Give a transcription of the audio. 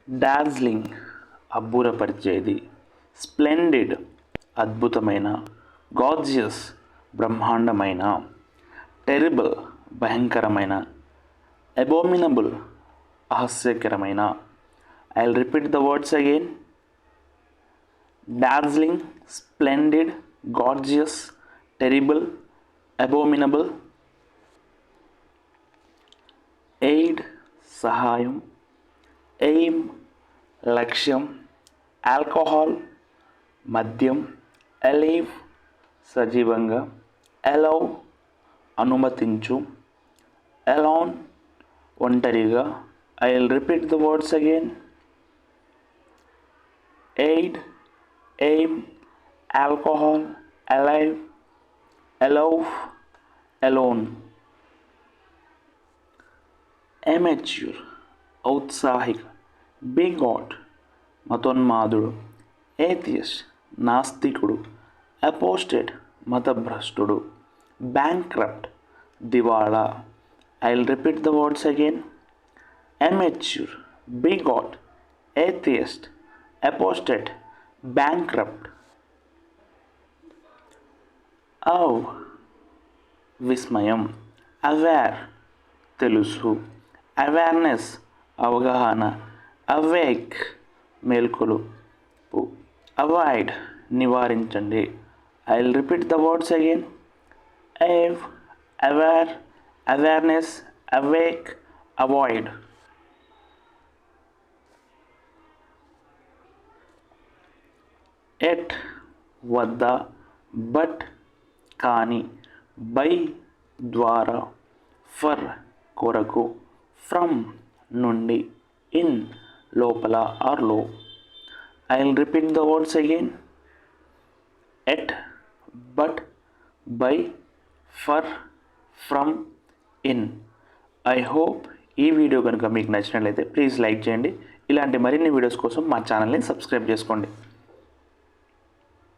Dazzling అబ్బురపరిచేది, splendid అద్భుతమైన, gorgeous బ్రహ్మాండమైన, టెరిబుల్ భయంకరమైన, అబోమినబుల్ అహాస్యకరమైన. I will repeat the words again. Dazzling, splendid, gorgeous, terrible, abominable. Aid సహాయం, ఎయిమ్ లక్ష్యం, ఆల్కహాల్ మద్యం, అలీవ్ సజీవంగా, అలౌ అనుమతించు, అలోన్ ఒంటరిగా. I will repeat the words again. Aid, aim, alcohol, alive, allow, alone. Amateur ఔత్సాహిక, bigot మతోన్మాదుడు, atheist నాస్తికుడు, apostate మతభ్రష్టుడు, బ్యాంక్రప్ట్ దివాళా. I will repeat the words again. Amateur, bigot, atheist, apostate, bankrupt. Awe విస్మయం, aware తెలుసు, awareness అవగాహన, awake మేల్కొలుపు, avoid నివారించండి. I will repeat the words again. ఏవ్, aware, awareness, awake, avoid. At వద్ద, బట్ కానీ, బై ద్వారా, ఫర్ కొరకు, ఫ్రమ్ నుండి, ఇన్ లోపల ఆర్ లో. I will repeat the words again. At, but, by, for, from, in. I hope ఈ video కనుక మీకు నచ్చినట్లయితే ప్లీజ్ లైక్ చేయండి. ఇలాంటి మరిన్ని వీడియోస్ కోసం మా ఛానల్ని సబ్స్క్రైబ్ చేసుకోండి.